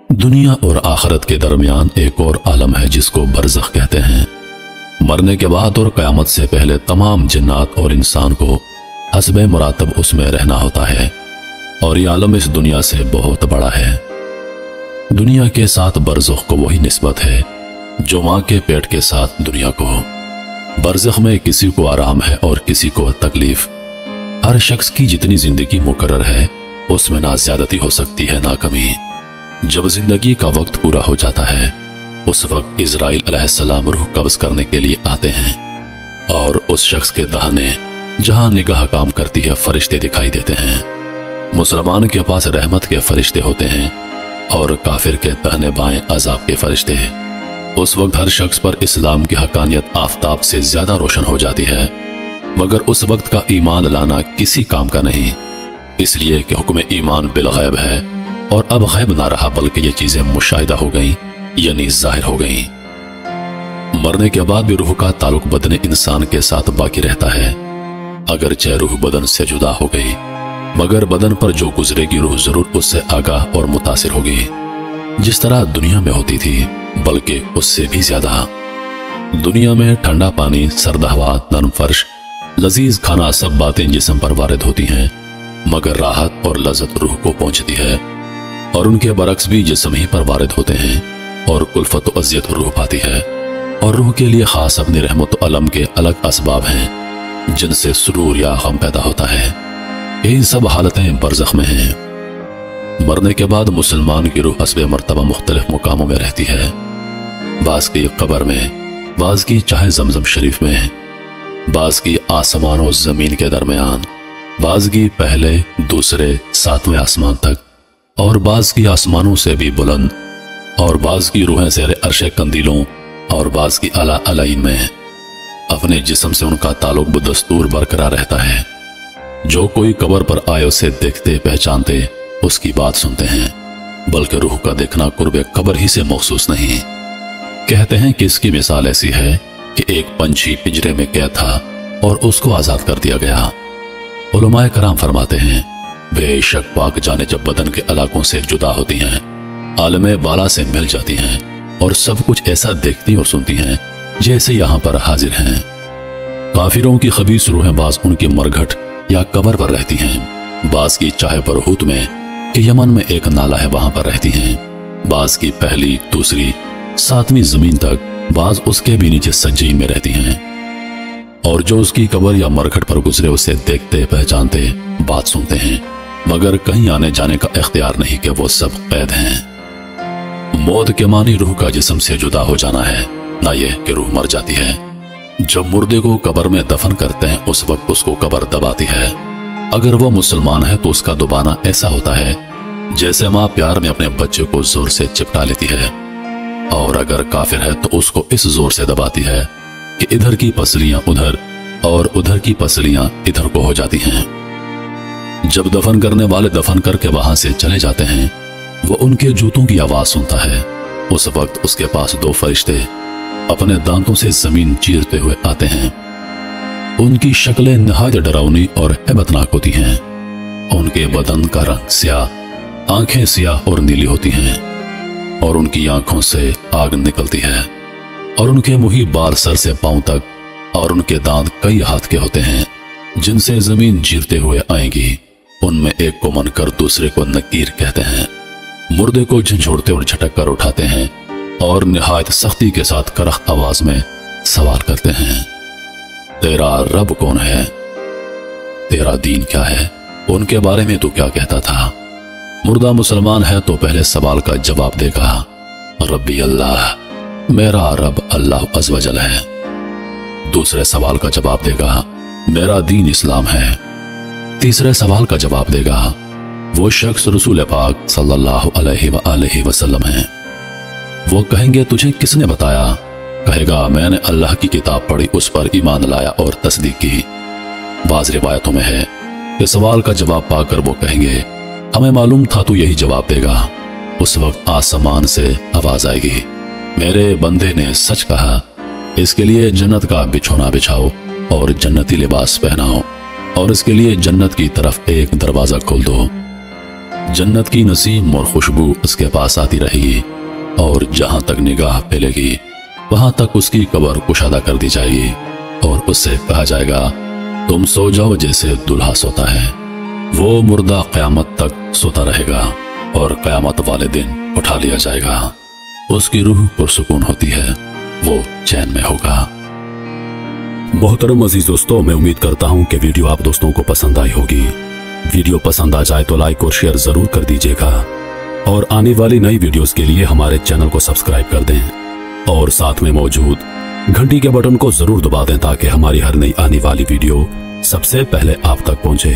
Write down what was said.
दुनिया और आखिरत के दरमियान एक और आलम है जिसको बरज़ख कहते हैं। मरने के बाद और क़यामत से पहले तमाम जिन्नात और इंसान को हस्बे मुरातब उसमें रहना होता है और ये आलम इस दुनिया से बहुत बड़ा है। दुनिया के साथ बरज़ख को वही निस्बत है जो माँ के पेट के साथ दुनिया को। बरज़ख में किसी को आराम है और किसी को तकलीफ। हर शख्स की जितनी जिंदगी मुकर्रर है उसमें ना ज्यादती हो सकती है ना कमी। जब जिंदगी का वक्त पूरा हो जाता है उस वक्त इज़राइल अलैहिस्सलाम रूह कब्ज़ करने के लिए आते हैं और उस शख्स के दाहिने जहां निगाह काम करती है फरिश्ते दिखाई देते हैं। मुसलमान के पास रहमत के फरिश्ते होते हैं और काफिर के दाहिने बाएं अजाब के फरिश्ते। उस वक्त हर शख्स पर इस्लाम की हकानियत आफताब से ज्यादा रोशन हो जाती है, मगर उस वक्त का ईमान लाना किसी काम का नहीं, इसलिए कि हुक्म ईमान बिल गैब है और अब गैब ना रहा बल्कि ये चीजें मुशाहिदा हो गईं यानी जाहिर हो गईं। मरने के बाद भी रूह का ताल्लुक बदन इंसान के साथ बाकी रहता है, अगरचे रूह बदन से जुदा हो गई, मगर बदन पर जो गुजरेगी रूह जरूर उससे आगाह और मुतासिर होगी, जिस तरह दुनिया में होती थी बल्कि उससे भी ज्यादा। दुनिया में ठंडा पानी, सर्द हवा, नरम फर्श, लजीज खाना, सब बातें जिस्म पर वारिद होती हैं, मगर राहत और लज्जत रूह को पहुंचती है और उनके बरक्स भी जिस्म ही पर वारिद होते हैं और कुल्फत व अज़ियत रूह पाती है। और रूह के लिए खास अपनी रहमत व अलम के अलग असबाब हैं जिनसे सुरूर या गम पैदा होता है। यही सब हालतें बरज़ख में हैं। मरने के बाद मुसलमान की रूह हस्बे मर्तबा मुख्तलिफ मुकामों में रहती है। बाज की कब्र में, बाज की चाहे जमजम शरीफ में, बाज की आसमान और जमीन के दरमियान, बाज की पहले दूसरे सातवें आसमान तक और बाज की आसमानों से भी बुलंद, और बाज की रूहें ज़ेर अर्शे कंदीलों और बाज की आला अलाइन में। अपने जिस्म से उनका ताल्लुक बदस्तूर बरकरार रहता है। जो कोई कब्र पर आए उसे देखते पहचानते उसकी बात सुनते हैं, बल्कि रूह का देखना कुर्बे कब्र ही से महसूस नहीं। कहते हैं कि इसकी मिसाल ऐसी है कि एक पंछी पिंजरे में कैद था और उसको आजाद कर दिया गया। उलमाए कराम फरमाते हैं, बेशक पाक जाने जब बदन के इलाकों से जुदा होती हैं, आलमे बाला से मिल जाती हैं और सब कुछ ऐसा देखती और सुनती हैं जैसे यहाँ पर हाजिर हैं। काफिरों की खबीस रूहें बाज उनकी मरघट या कब्र पर रहती हैं, बाज की चाहे बरहूत में कि यमन में एक नाला है वहां पर रहती हैं, बाज की पहली दूसरी सातवीं जमीन तक, बाज उसके भी नीचे सज्जीन में रहती हैं। और जो उसकी कब्र या मरघट पर गुजरे उसे देखते पहचानते बात सुनते हैं, मगर कहीं आने जाने का इख्तियार नहीं कि वो सब कैद हैं। मौत के मानी रूह का जिस्म से जुदा हो जाना है, ना ये कि रूह मर जाती है। जब मुर्दे को कब्र में दफन करते हैं उस वक्त उसको कब्र दबाती है। अगर वो मुसलमान है तो उसका दुबाना ऐसा होता है जैसे माँ प्यार में अपने बच्चे को जोर से चिपटा लेती है, और अगर काफिर है तो उसको इस जोर से दबाती है कि इधर की पसलियां उधर और उधर की पसलियां इधर को हो जाती हैं। जब दफन करने वाले दफन करके वहां से चले जाते हैं वो उनके जूतों की आवाज सुनता है। उस वक्त उसके पास दो फरिश्ते अपने दांतों से जमीन चीरते हुए आते हैं। उनकी शक्लें नहायत डरावनी और हैबतनाक होती हैं। उनके बदन का रंग स्याह, आंखें स्याह और नीली होती हैं और उनकी आंखों से आग निकलती है और उनके मुंह बाल सर से पांव तक, और उनके दांत कई हाथ के होते हैं जिनसे जमीन चीरते हुए आएंगी। उनमें एक को मनकर दूसरे को नकीर कहते हैं। मुर्दे को झंझोड़ते और झटक कर उठाते हैं और निहायत सख्ती के साथ करख्त आवाज में सवाल करते हैं, तेरा रब कौन है? तेरा दीन क्या है? उनके बारे में तू क्या कहता था? मुर्दा मुसलमान है तो पहले सवाल का जवाब देगा, रब्बी अल्लाह, मेरा रब अल्लाह अज़्ज़ व जल है। दूसरे सवाल का जवाब देगा, मेरा दीन इस्लाम है। तीसरे सवाल का जवाब देगा, वो शख्स रसूल पाक सल्लल्लाहु अलैहि वसल्लम है। वो कहेंगे, तुझे किसने बताया? कहेगा, मैंने अल्लाह की किताब पढ़ी, उस पर ईमान लाया और तस्दीक की। बाज़ रिवायतों में है कि सवाल का जवाब पाकर वो कहेंगे, हमें मालूम था तू यही जवाब देगा। उस वक्त आसमान से आवाज आएगी, मेरे बंदे ने सच कहा, इसके लिए जन्नत का बिछोना बिछाओ और जन्नती लिबास पहनाओ और इसके लिए जन्नत की तरफ एक दरवाजा खोल दो। जन्नत की नसीम और खुशबू उसके पास आती रहेगी और जहां तक निगाह फैलेगी वहां तक उसकी कब्र कुशादा कर दी जाएगी और उससे कहा जाएगा, तुम सो जाओ जैसे दुल्हा सोता है। वो मुर्दा क़यामत तक सोता रहेगा और क़यामत वाले दिन उठा लिया जाएगा। उसकी रूह पुरसुकून होती है, वो चैन में होगा। मोहतरम अजीज दोस्तों, मैं उम्मीद करता हूं कि वीडियो आप दोस्तों को पसंद आई होगी। वीडियो पसंद आ जाए तो लाइक और शेयर जरूर कर दीजिएगा और आने वाली नई वीडियोस के लिए हमारे चैनल को सब्सक्राइब कर दें और साथ में मौजूद घंटी के बटन को जरूर दबा दें ताकि हमारी हर नई आने वाली वीडियो सबसे पहले आप तक पहुंचे।